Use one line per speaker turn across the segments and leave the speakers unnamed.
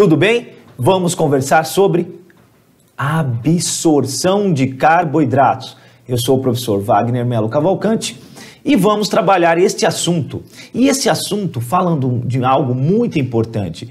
Tudo bem? Vamos conversar sobre absorção de carboidratos. Eu sou o professor Wagner Melo Cavalcante e vamos trabalhar este assunto. E esse assunto falando de algo muito importante,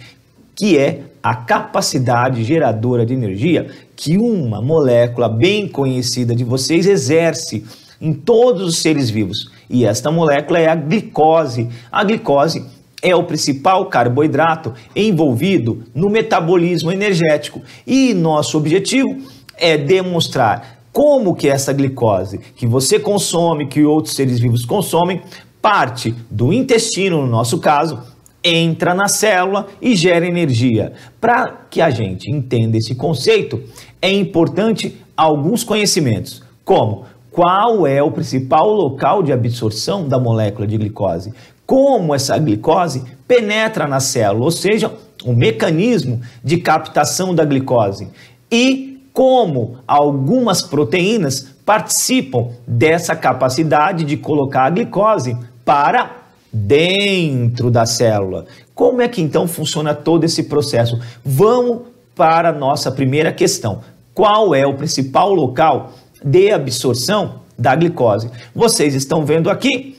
que é a capacidade geradora de energia que uma molécula bem conhecida de vocês exerce em todos os seres vivos. E esta molécula é a glicose. A glicose é o principal carboidrato envolvido no metabolismo energético. E nosso objetivo é demonstrar como que essa glicose que você consome, que outros seres vivos consomem, parte do intestino, no nosso caso, entra na célula e gera energia. Para que a gente entenda esse conceito, é importante alguns conhecimentos, como qual é o principal local de absorção da molécula de glicose, como essa glicose penetra na célula, ou seja, o mecanismo de captação da glicose, e como algumas proteínas participam dessa capacidade de colocar a glicose para dentro da célula. Como é que então funciona todo esse processo? Vamos para a nossa primeira questão. Qual é o principal local de absorção da glicose? Vocês estão vendo aqui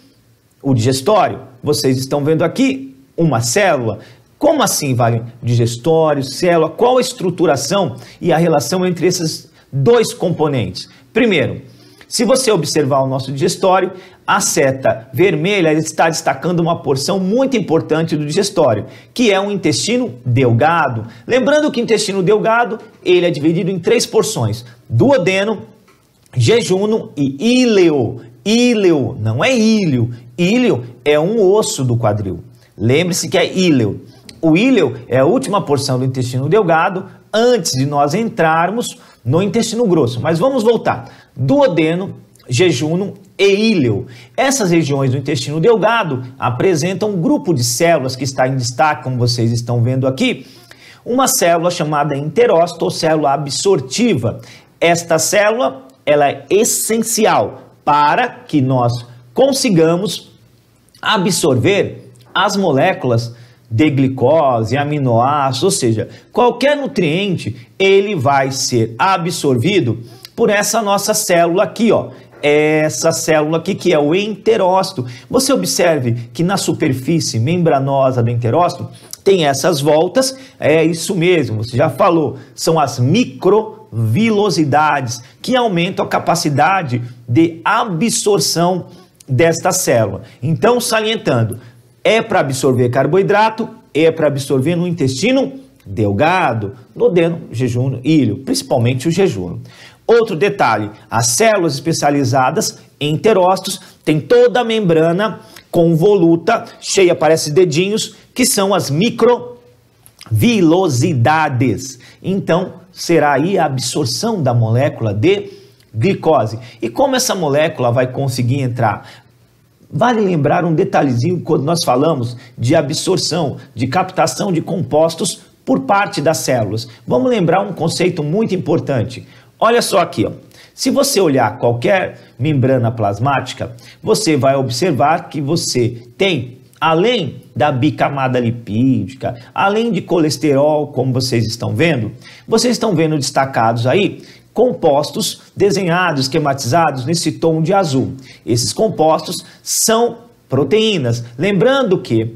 o digestório, vocês estão vendo aqui uma célula. Como assim, Wagner? Digestório, célula, qual a estruturação e a relação entre esses dois componentes? Primeiro, se você observar o nosso digestório, a seta vermelha está destacando uma porção muito importante do digestório, que é o intestino delgado. Lembrando que o intestino delgado, ele é dividido em 3 porções: duodeno, jejunum e íleo. Íleo, não é íleo. Íleo é um osso do quadril. Lembre-se que é íleo. O íleo é a última porção do intestino delgado antes de nós entrarmos no intestino grosso. Mas vamos voltar. Duodeno, jejunum e íleo. Essas regiões do intestino delgado apresentam um grupo de células que está em destaque, como vocês estão vendo aqui. Uma célula chamada enterócito ou célula absortiva. Esta célula, ela é essencial para que nós consigamos absorver as moléculas de glicose, aminoácidos, ou seja, qualquer nutriente, ele vai ser absorvido por essa nossa célula aqui, ó. Essa célula aqui que é o enterócito. Você observe que na superfície membranosa do enterócito tem essas voltas, é isso mesmo, você já falou, são as microvilosidades que aumentam a capacidade de absorção desta célula. Então, salientando, é para absorver carboidrato, é para absorver no intestino delgado, duodeno, jejunum, íleo, principalmente o jejunum. Outro detalhe, as células especializadas em enterócitos têm toda a membrana convoluta, cheia, parece dedinhos, que são as microvilosidades. Então, será aí a absorção da molécula de glicose. E como essa molécula vai conseguir entrar? Vale lembrar um detalhezinho quando nós falamos de absorção, de captação de compostos por parte das células. Vamos lembrar um conceito muito importante. Olha só aqui, ó. Se você olhar qualquer membrana plasmática, você vai observar que você tem, além da bicamada lipídica, além de colesterol, como vocês estão vendo destacados aí compostos desenhados, esquematizados nesse tom de azul. Esses compostos são proteínas. Lembrando que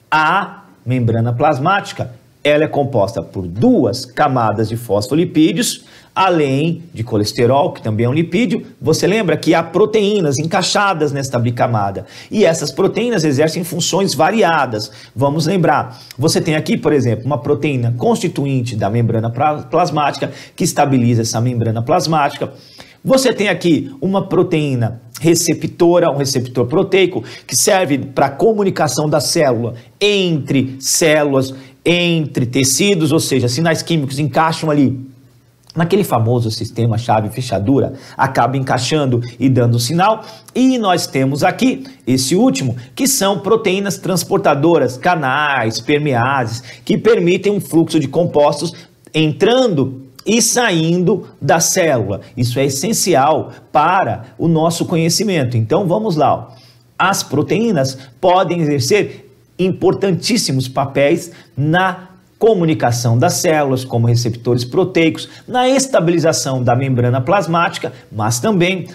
a membrana plasmática, ela é composta por 2 camadas de fosfolipídios, além de colesterol, que também é um lipídio. Você lembra que há proteínas encaixadas nesta bicamada. E essas proteínas exercem funções variadas. Vamos lembrar, você tem aqui, por exemplo, uma proteína constituinte da membrana plasmática, que estabiliza essa membrana plasmática. Você tem aqui uma proteína receptora, um receptor proteico, que serve para a comunicação da célula entre células, entre tecidos, ou seja, sinais químicos encaixam ali naquele famoso sistema chave-fechadura, acaba encaixando e dando sinal. E nós temos aqui esse último, que são proteínas transportadoras, canais, permeases, que permitem um fluxo de compostos entrando e saindo da célula. Isso é essencial para o nosso conhecimento. Então vamos lá, ó. As proteínas podem exercer importantíssimos papéis na comunicação das células como receptores proteicos, na estabilização da membrana plasmática, mas também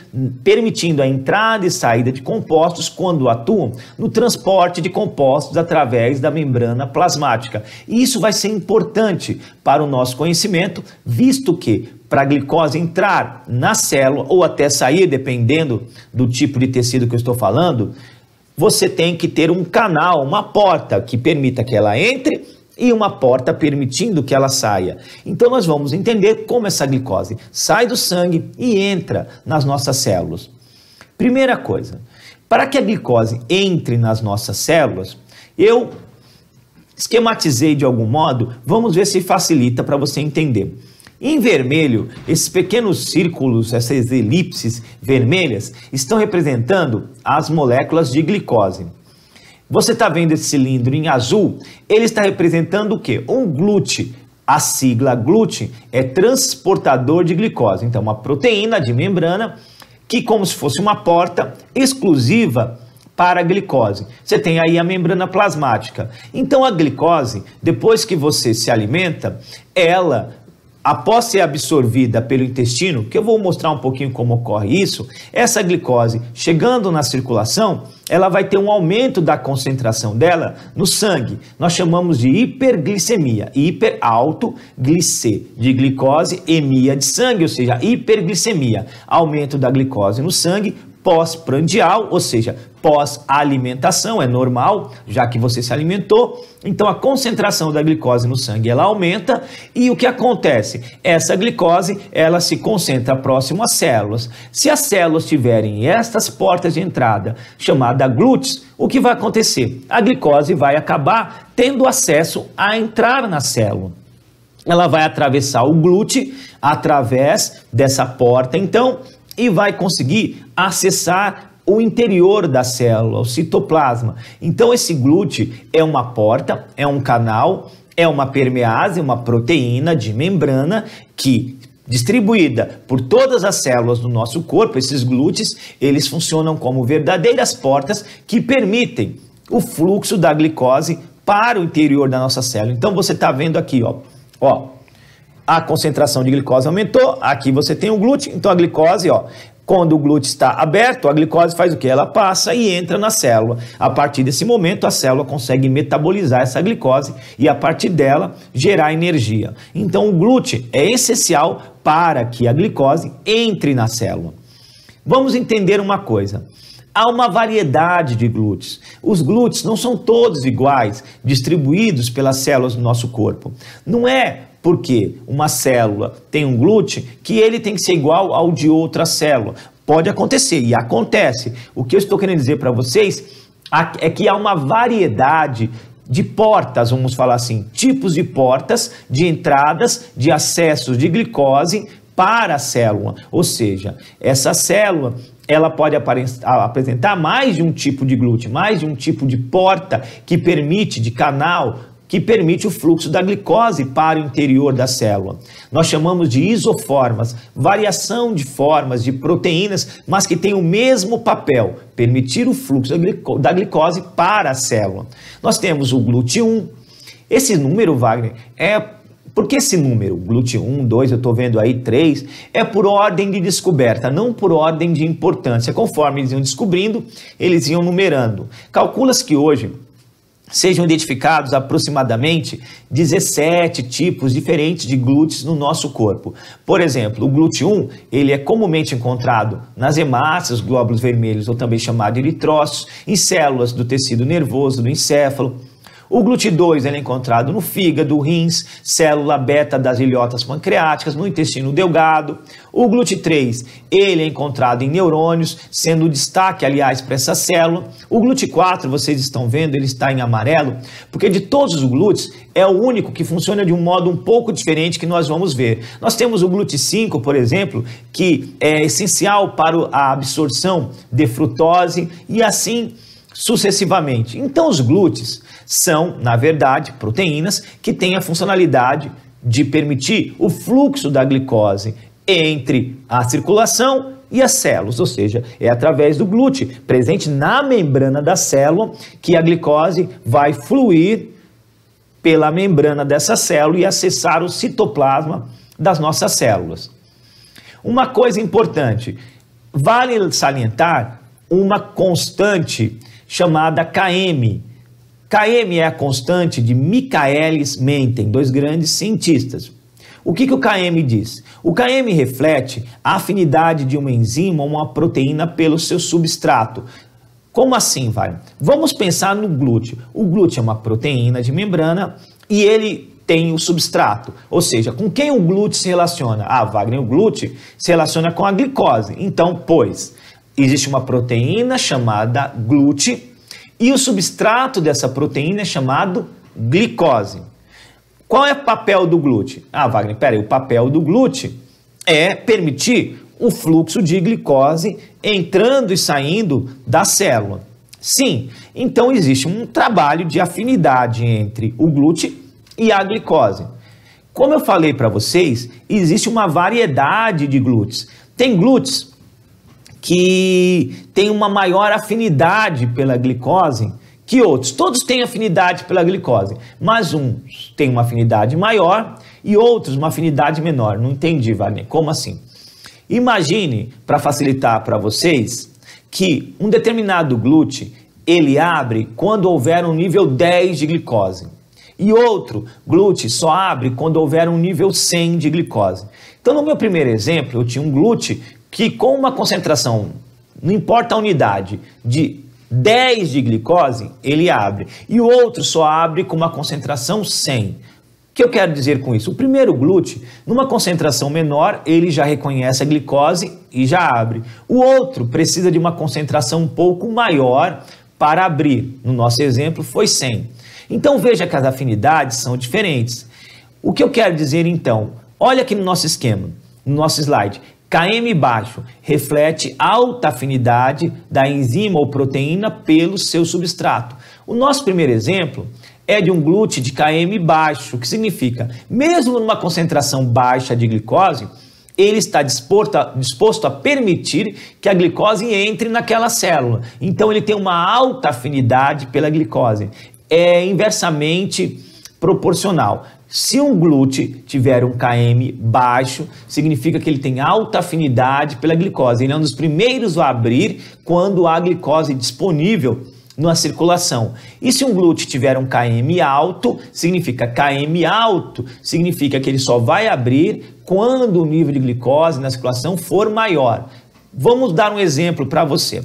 permitindo a entrada e saída de compostos quando atuam no transporte de compostos através da membrana plasmática. E isso vai ser importante para o nosso conhecimento, visto que para a glicose entrar na célula ou até sair, dependendo do tipo de tecido que eu estou falando, você tem que ter um canal, uma porta que permita que ela entre e uma porta permitindo que ela saia. Então nós vamos entender como essa glicose sai do sangue e entra nas nossas células. Primeira coisa, para que a glicose entre nas nossas células, eu esquematizei de algum modo, vamos ver se facilita para você entender. Em vermelho, esses pequenos círculos, essas elipses vermelhas, estão representando as moléculas de glicose. Você está vendo esse cilindro em azul? Ele está representando o quê? Um glúten. A sigla glúten é transportador de glicose. Então, uma proteína de membrana que, como se fosse uma porta exclusiva para a glicose. Você tem aí a membrana plasmática. Então, a glicose, depois que você se alimenta, ela, após ser absorvida pelo intestino, que eu vou mostrar um pouquinho como ocorre isso, essa glicose chegando na circulação, ela vai ter um aumento da concentração dela no sangue. Nós chamamos de hiperglicemia. Hiper, alto, glicê de glicose, emia de sangue, ou seja, hiperglicemia. Aumento da glicose no sangue, pós-prandial, ou seja, pós-alimentação, é normal, já que você se alimentou. Então a concentração da glicose no sangue ela aumenta e o que acontece? Essa glicose ela se concentra próximo às células. Se as células tiverem estas portas de entrada chamadas glúteos, o que vai acontecer? A glicose vai acabar tendo acesso a entrar na célula. Ela vai atravessar o glúten através dessa porta, então, e vai conseguir acessar o interior da célula, o citoplasma. Então esse glúten é uma porta, é um canal, é uma permease, uma proteína de membrana que, distribuída por todas as células do nosso corpo, esses glúteos, eles funcionam como verdadeiras portas que permitem o fluxo da glicose para o interior da nossa célula. Então você está vendo aqui, ó, a concentração de glicose aumentou, aqui você tem o glúten, então a glicose, quando o glúten está aberto, a glicose faz o quê? Ela passa e entra na célula. A partir desse momento, a célula consegue metabolizar essa glicose e, a partir dela, gerar energia. Então, o glúten é essencial para que a glicose entre na célula. Vamos entender uma coisa. Há uma variedade de glúteos. Os glúteos não são todos iguais, distribuídos pelas células do nosso corpo. Não é porque uma célula tem um glúten que ele tem que ser igual ao de outra célula. Pode acontecer e acontece. O que eu estou querendo dizer para vocês é que há uma variedade de portas, vamos falar assim, tipos de portas, de entradas, de acessos de glicose para a célula. Ou seja, essa célula ela pode apresentar mais de um tipo de glúten, mais de um tipo de porta que permite, de canal, que permite o fluxo da glicose para o interior da célula. Nós chamamos de isoformas, variação de formas de proteínas, mas que tem o mesmo papel, permitir o fluxo da glicose para a célula. Nós temos o glúten 1, esse número, Wagner, por que esse número, glúten 1, 2, eu estou vendo aí 3, é por ordem de descoberta, não por ordem de importância. Conforme eles iam descobrindo, eles iam numerando. Calcula-se que hoje sejam identificados aproximadamente 17 tipos diferentes de glúteos no nosso corpo. Por exemplo, o glúten 1, ele é comumente encontrado nas hemácias, glóbulos vermelhos, ou também chamado de eritrócitos, em células do tecido nervoso, do encéfalo. O glúten 2 ele é encontrado no fígado, rins, célula beta das ilhotas pancreáticas, no intestino delgado. O glúten 3 ele é encontrado em neurônios, sendo o destaque, aliás, para essa célula. O glúten 4, vocês estão vendo, ele está em amarelo, porque de todos os glúteos é o único que funciona de um modo um pouco diferente que nós vamos ver. Nós temos o glúten 5, por exemplo, que é essencial para a absorção de frutose e assim sucessivamente. Então os glúteos são, na verdade, proteínas que têm a funcionalidade de permitir o fluxo da glicose entre a circulação e as células, ou seja, é através do glúten presente na membrana da célula que a glicose vai fluir pela membrana dessa célula e acessar o citoplasma das nossas células. Uma coisa importante, vale salientar uma constante chamada Km. Km é a constante de Michaelis-Menten, dois grandes cientistas. O que o Km diz? O Km reflete a afinidade de uma enzima ou uma proteína pelo seu substrato. Como assim, vai? Vamos pensar no glúteo. O glúteo é uma proteína de membrana e ele tem o substrato. Ou seja, com quem o glúteo se relaciona? Ah, Wagner, o glúteo se relaciona com a glicose. Então, pois, existe uma proteína chamada glúteo e o substrato dessa proteína é chamado glicose. Qual é o papel do glúteo? Ah, Wagner, peraí, o papel do glúteo é permitir o fluxo de glicose entrando e saindo da célula. Sim, então existe um trabalho de afinidade entre o glúteo e a glicose. Como eu falei para vocês, existe uma variedade de glúteos. Tem glúteos que têm uma maior afinidade pela glicose que outros. Todos têm afinidade pela glicose, mas uns têm uma afinidade maior e outros uma afinidade menor. Não entendi, Wagner, como assim? Imagine, para facilitar para vocês, que um determinado glúteo, ele abre quando houver um nível 10 de glicose. E outro glúteo só abre quando houver um nível 100 de glicose. Então, no meu primeiro exemplo, eu tinha um glúteo que com uma concentração, não importa a unidade, de 10 de glicose, ele abre. E o outro só abre com uma concentração 100. O que eu quero dizer com isso? O primeiro glúteo, numa concentração menor, ele já reconhece a glicose e já abre. O outro precisa de uma concentração um pouco maior para abrir. No nosso exemplo, foi 100. Então veja que as afinidades são diferentes. O que eu quero dizer então? Olha aqui no nosso esquema, no nosso slide. Km baixo reflete alta afinidade da enzima ou proteína pelo seu substrato. O nosso primeiro exemplo é de um glúteo de Km baixo, que significa, mesmo numa concentração baixa de glicose, ele está disposto a permitir que a glicose entre naquela célula. Então ele tem uma alta afinidade pela glicose. É inversamente proporcional. Se um glúteo tiver um Km baixo, significa que ele tem alta afinidade pela glicose. Ele é um dos primeiros a abrir quando há glicose disponível na circulação. E se um glúteo tiver um Km alto, significa que ele só vai abrir quando o nível de glicose na circulação for maior. Vamos dar um exemplo para você.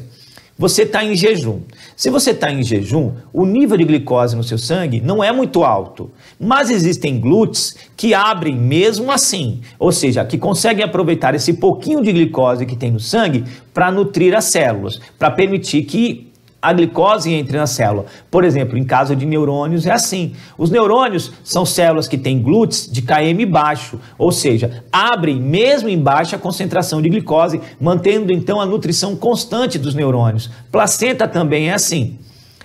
Você está em jejum. Se você está em jejum, o nível de glicose no seu sangue não é muito alto, mas existem glúteos que abrem mesmo assim, ou seja, que conseguem aproveitar esse pouquinho de glicose que tem no sangue para nutrir as células, para permitir que a glicose entre na célula. Por exemplo, em caso de neurônios é assim. Os neurônios são células que têm glúteos de Km baixo, ou seja, abrem mesmo em baixa concentração de glicose, mantendo então a nutrição constante dos neurônios. Placenta também é assim.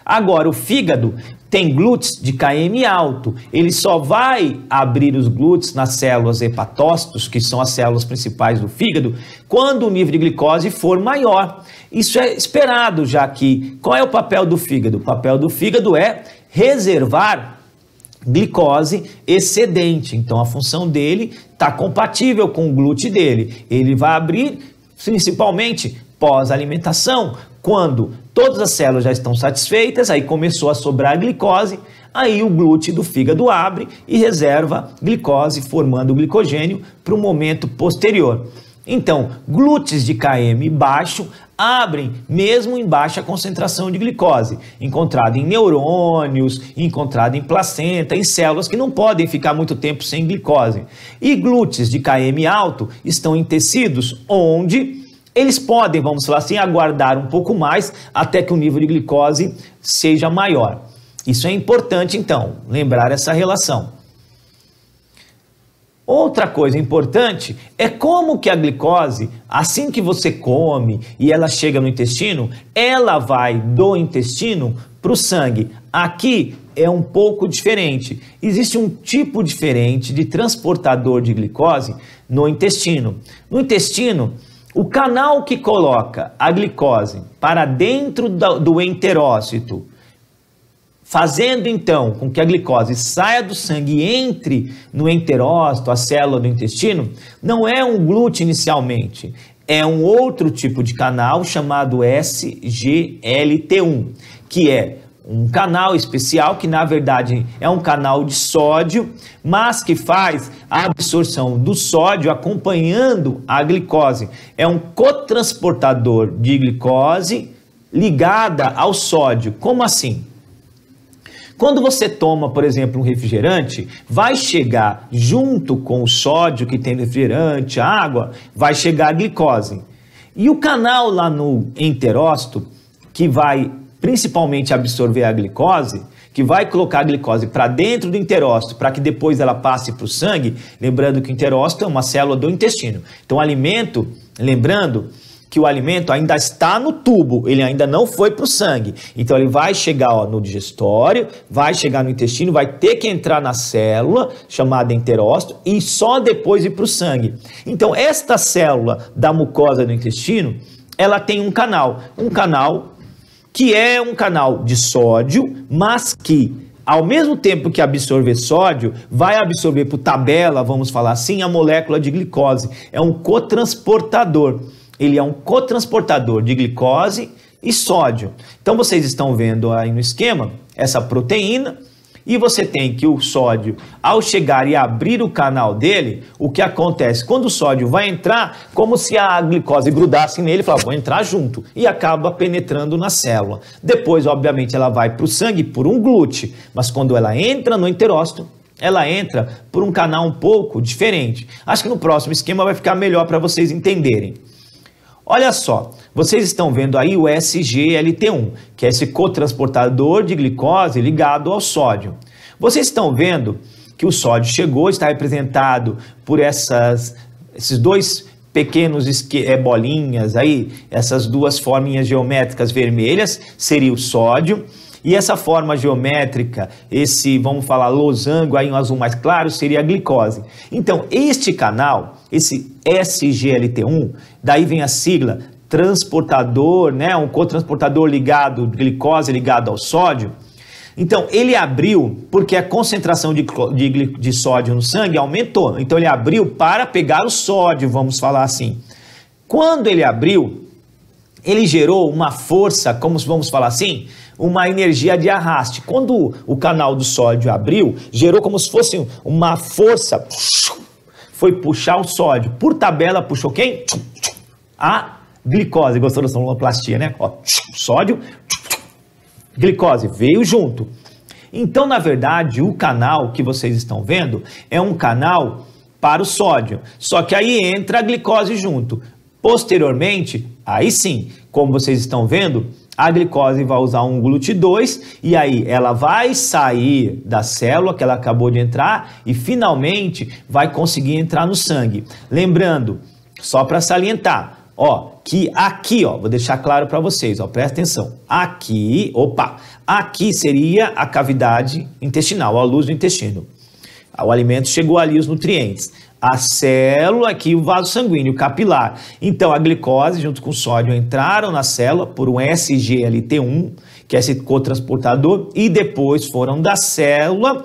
Agora, o fígado tem glúteos de Km alto, ele só vai abrir os glúteos nas células hepatócitos, que são as células principais do fígado, quando o nível de glicose for maior. Isso é esperado, já que qual é o papel do fígado? O papel do fígado é reservar glicose excedente. Então a função dele está compatível com o glúteo dele. Ele vai abrir principalmente pós-alimentação, quando todas as células já estão satisfeitas, aí começou a sobrar glicose, aí o glúteo do fígado abre e reserva glicose, formando o glicogênio para o momento posterior. Então, glúteos de Km baixo abrem mesmo em baixa concentração de glicose, encontrado em neurônios, encontrado em placenta, em células que não podem ficar muito tempo sem glicose. E glúteos de Km alto estão em tecidos onde eles podem, vamos falar assim, aguardar um pouco mais até que o nível de glicose seja maior. Isso é importante, então, lembrar essa relação. Outra coisa importante é como que a glicose, assim que você come e ela chega no intestino, ela vai do intestino para o sangue. Aqui é um pouco diferente. Existe um tipo diferente de transportador de glicose no intestino. No intestino, o canal que coloca a glicose para dentro do enterócito fazendo então com que a glicose saia do sangue e entre no enterócito, a célula do intestino, não é um glúten inicialmente, é um outro tipo de canal chamado SGLT1, que é um canal especial que na verdade é um canal de sódio, mas que faz a absorção do sódio acompanhando a glicose. É um cotransportador de glicose ligada ao sódio. Como assim? Quando você toma, por exemplo, um refrigerante, vai chegar junto com o sódio que tem no refrigerante, a água, vai chegar a glicose. E o canal lá no enterócito, que vai principalmente absorver a glicose, que vai colocar a glicose para dentro do enterócito, para que depois ela passe para o sangue, lembrando que o enterócito é uma célula do intestino. Então o alimento, lembrando que o alimento ainda está no tubo, ele ainda não foi para o sangue. Então ele vai chegar no digestório, vai chegar no intestino, vai ter que entrar na célula, chamada enterócito, e só depois ir para o sangue. Então esta célula da mucosa do intestino, ela tem um canal que é um canal de sódio, mas que, ao mesmo tempo que absorver sódio, vai absorver por tabela, vamos falar assim, a molécula de glicose. É um cotransportador. Ele é um cotransportador de glicose e sódio. Então vocês estão vendo aí no esquema essa proteína e você tem que o sódio, ao chegar e abrir o canal dele, o que acontece? Quando o sódio vai entrar, como se a glicose grudasse nele, fala, vou entrar junto, e acaba penetrando na célula. Depois, obviamente, ela vai para o sangue por um glúten, mas quando ela entra no enterócito, ela entra por um canal um pouco diferente. Acho que no próximo esquema vai ficar melhor para vocês entenderem. Olha só, vocês estão vendo aí o SGLT1, que é esse cotransportador de glicose ligado ao sódio. Vocês estão vendo que o sódio chegou, está representado por esses dois pequenos bolinhas aí, essas duas forminhas geométricas vermelhas, seria o sódio. E essa forma geométrica, vamos falar, losango, aí um azul mais claro, seria a glicose. Então, este canal, esse SGLT1, daí vem a sigla, transportador, né, um cotransportador ligado, glicose ligado ao sódio. Então, ele abriu porque a concentração de sódio no sangue aumentou. Então, ele abriu para pegar o sódio, vamos falar assim. Quando ele abriu, ele gerou uma força, como vamos falar assim, uma energia de arraste. Quando o canal do sódio abriu, gerou como se fosse uma força, foi puxar o sódio. Por tabela, puxou quem? A glicose. Gostou da sonoplastia, né? Ó, sódio, glicose, veio junto. Então, na verdade, o canal que vocês estão vendo é um canal para o sódio. Só que aí entra a glicose junto. Posteriormente, aí sim, como vocês estão vendo, a glicose vai usar um GLUT2 e aí ela vai sair da célula que ela acabou de entrar e finalmente vai conseguir entrar no sangue. Lembrando, só para salientar, ó, que aqui, ó, vou deixar claro para vocês, ó, presta atenção. Aqui, aqui seria a cavidade intestinal, a luz do intestino. O alimento chegou ali, os nutrientes. A célula aqui, o vaso sanguíneo capilar. Então, a glicose junto com o sódio entraram na célula por um SGLT1, que é esse cotransportador, e depois foram da célula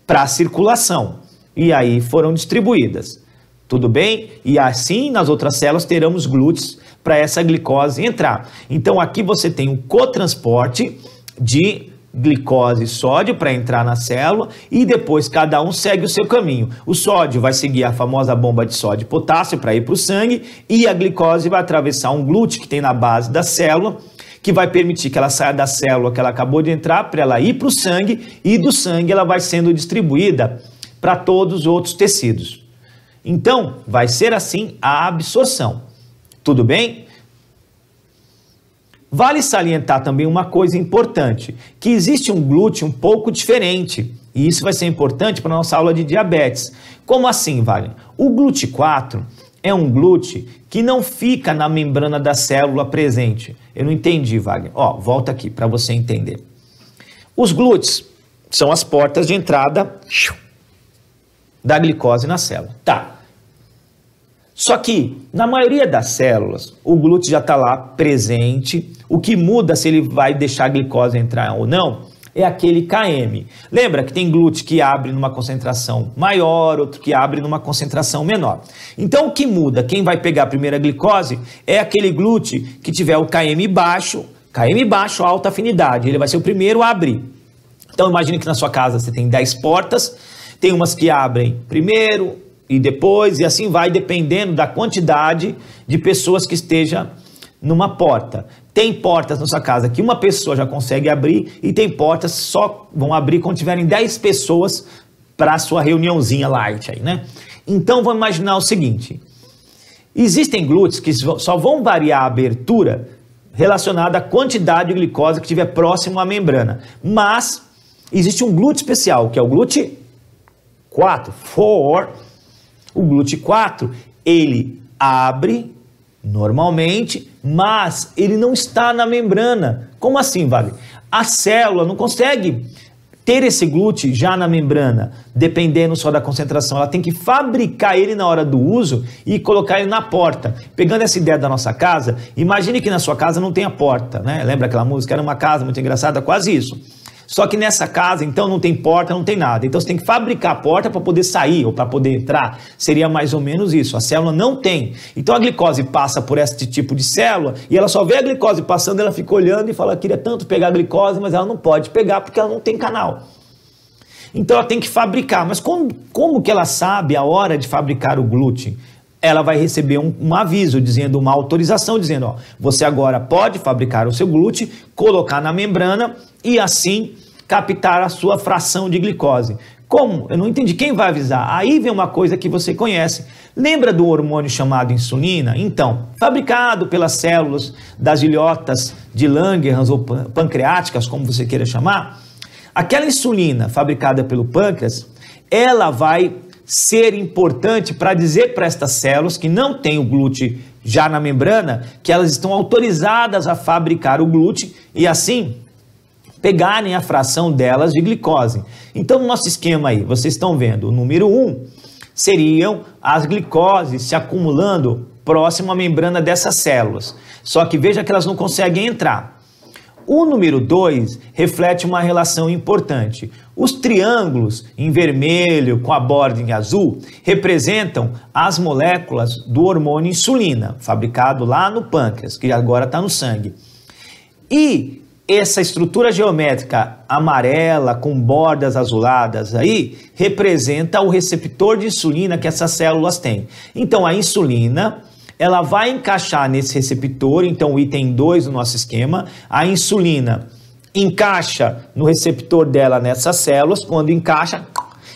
para a circulação. E aí foram distribuídas. Tudo bem? E assim, nas outras células, teremos glúteos para essa glicose entrar. Então, aqui você tem um cotransporte de glicose e sódio para entrar na célula e depois cada um segue o seu caminho. O sódio vai seguir a famosa bomba de sódio e potássio para ir para o sangue e a glicose vai atravessar um glúten que tem na base da célula, que vai permitir que ela saia da célula que ela acabou de entrar para ela ir para o sangue e do sangue ela vai sendo distribuída para todos os outros tecidos. Então, vai ser assim a absorção. Tudo bem? Vale salientar também uma coisa importante, que existe um glúten um pouco diferente, e isso vai ser importante para a nossa aula de diabetes. Como assim, Wagner? O GLUT4 é um glúten que não fica na membrana da célula presente. Eu não entendi, Wagner. Ó, volta aqui para você entender. Os glúteos são as portas de entrada da glicose na célula. Tá. Só que, na maioria das células, o glúten já está lá presente. O que muda se ele vai deixar a glicose entrar ou não é aquele km. Lembra que tem glúten que abre numa concentração maior, outro que abre numa concentração menor. Então o que muda, quem vai pegar a primeira glicose é aquele glúten que tiver o km baixo, alta afinidade, ele vai ser o primeiro a abrir. Então imagine que na sua casa você tem 10 portas, tem umas que abrem primeiro e depois, e assim vai, dependendo da quantidade de pessoas que esteja numa porta. Tem portas na sua casa que uma pessoa já consegue abrir e tem portas que só vão abrir quando tiverem 10 pessoas para a sua reuniãozinha light aí, né? Então vamos imaginar o seguinte, existem glúteos que só vão variar a abertura relacionada à quantidade de glicose que estiver próximo à membrana, mas existe um glúten especial, que é o glúten 4, o glúten 4, ele abre normalmente, mas ele não está na membrana. Como assim, Wagner? A célula não consegue ter esse glúten já na membrana, dependendo só da concentração. Ela tem que fabricar ele na hora do uso e colocar ele na porta. Pegando essa ideia da nossa casa, imagine que na sua casa não tem a porta, né? Lembra aquela música? Era uma casa muito engraçada, quase isso. Só que nessa casa, então, não tem porta, não tem nada. Então, você tem que fabricar a porta para poder sair ou para poder entrar. Seria mais ou menos isso. A célula não tem. Então, a glicose passa por esse tipo de célula e ela só vê a glicose passando, ela fica olhando e fala, queria tanto pegar a glicose, mas ela não pode pegar porque ela não tem canal. Então, ela tem que fabricar. Mas como que ela sabe a hora de fabricar o glúten? Ela vai receber um aviso, dizendo uma autorização, dizendo, ó, você agora pode fabricar o seu glúten, colocar na membrana e assim captar a sua fração de glicose. Como? Eu não entendi. Quem vai avisar? Aí vem uma coisa que você conhece. Lembra do hormônio chamado insulina? Então, fabricado pelas células das ilhotas de Langerhans ou pancreáticas, como você queira chamar, aquela insulina fabricada pelo pâncreas, ela vai ser importante para dizer para estas células que não tem o glúten já na membrana, que elas estão autorizadas a fabricar o glúten e assim pegarem a fração delas de glicose. Então no nosso esquema aí, vocês estão vendo, o número 1 seriam as glicoses se acumulando próximo à membrana dessas células, só que veja que elas não conseguem entrar. O número 2 reflete uma relação importante. Os triângulos em vermelho com a borda em azul representam as moléculas do hormônio insulina, fabricado lá no pâncreas, que agora está no sangue. E essa estrutura geométrica amarela com bordas azuladas aí representa o receptor de insulina que essas células têm. Então a insulina, ela vai encaixar nesse receptor, então o item 2 do nosso esquema, a insulina encaixa no receptor dela nessas células, quando encaixa,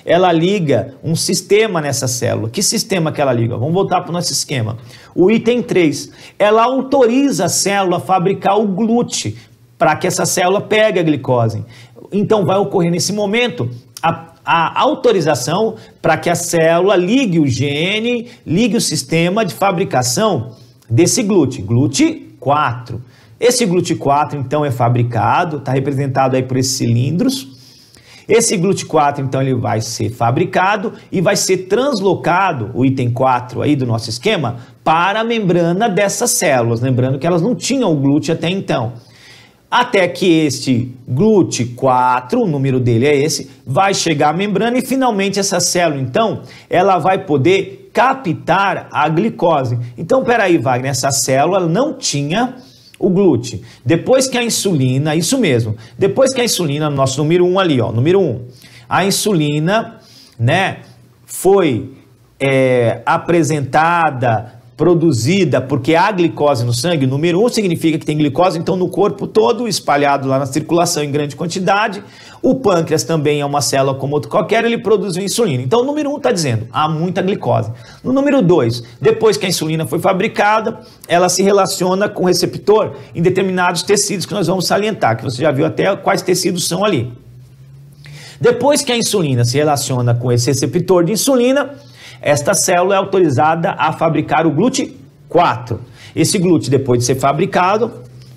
ela liga um sistema nessa célula. Que sistema que ela liga? Vamos voltar para o nosso esquema. O item 3, ela autoriza a célula a fabricar o glúten, para que essa célula pegue a glicose. Então vai ocorrer nesse momento a autorização para que a célula ligue o gene, ligue o sistema de fabricação desse glúten, glúten 4. Esse glúten 4 então é fabricado, está representado aí por esses cilindros. Esse glúten 4 então ele vai ser fabricado e vai ser translocado, o item 4 aí do nosso esquema, para a membrana dessas células, lembrando que elas não tinham o glúten até então. Até que este glúten 4, o número dele é esse, vai chegar à membrana e finalmente essa célula, então, ela vai poder captar a glicose. Então, peraí, Wagner, essa célula não tinha o glúten. Depois que a insulina, isso mesmo, depois que a insulina, nosso número 1 ali, ó, número 1, a insulina, né, foi apresentada, produzida, porque há glicose no sangue, número 1 significa que tem glicose, então no corpo todo, espalhado lá na circulação em grande quantidade. O pâncreas também é uma célula como outro qualquer, ele produz insulina. Então o número 1 está dizendo, há muita glicose. No número 2, depois que a insulina foi fabricada, ela se relaciona com o receptor em determinados tecidos que nós vamos salientar, que você já viu até quais tecidos são ali. Depois que a insulina se relaciona com esse receptor de insulina, esta célula é autorizada a fabricar o glúten 4. Esse glúten, depois de ser fabricado,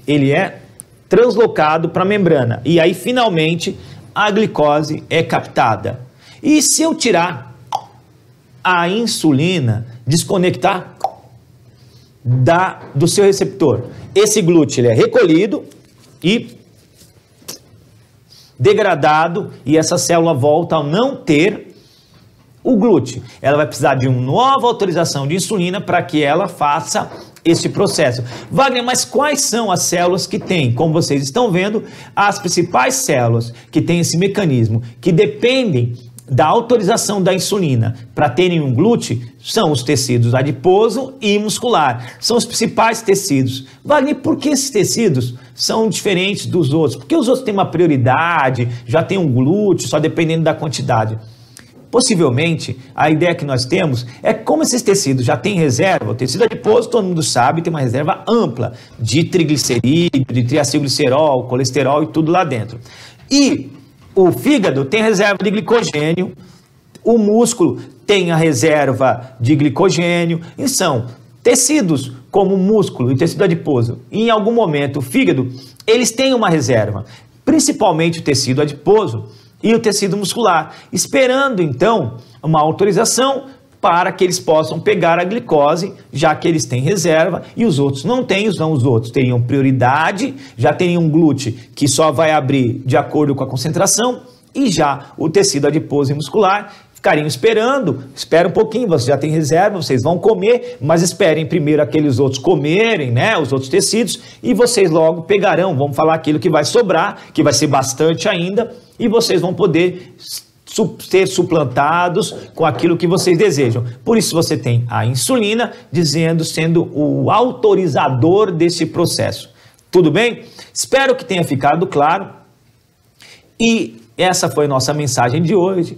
ele é translocado para a membrana. E aí, finalmente, a glicose é captada. E se eu tirar a insulina, desconectar do seu receptor, esse glúten ele é recolhido e degradado e essa célula volta a não ter o glúten. Ela vai precisar de uma nova autorização de insulina para que ela faça esse processo. Wagner, mas quais são as células que têm? Como vocês estão vendo, as principais células que têm esse mecanismo, que dependem da autorização da insulina para terem um glúten, são os tecidos adiposo e muscular. São os principais tecidos. Wagner, por que esses tecidos são diferentes dos outros? Porque os outros têm uma prioridade, já tem um glúten, só dependendo da quantidade. Possivelmente, a ideia que nós temos é como esses tecidos já têm reserva, o tecido adiposo, todo mundo sabe, tem uma reserva ampla de triglicerídeo, de triacilglicerol, colesterol e tudo lá dentro. E o fígado tem reserva de glicogênio, o músculo tem a reserva de glicogênio, e são tecidos como o músculo e o tecido adiposo, e em algum momento o fígado, eles têm uma reserva, principalmente o tecido adiposo e o tecido muscular, esperando então uma autorização para que eles possam pegar a glicose, já que eles têm reserva e os outros não têm, os outros teriam prioridade, já teriam um glúten que só vai abrir de acordo com a concentração, e já o tecido adiposo e muscular ficariam esperando, espera um pouquinho, você já tem reserva, vocês vão comer, mas esperem primeiro aqueles outros comerem, né, os outros tecidos, e vocês logo pegarão, vamos falar aquilo que vai sobrar, que vai ser bastante ainda, e vocês vão poder ser suplantados com aquilo que vocês desejam. Por isso você tem a insulina sendo o autorizador desse processo. Tudo bem? Espero que tenha ficado claro. E essa foi a nossa mensagem de hoje.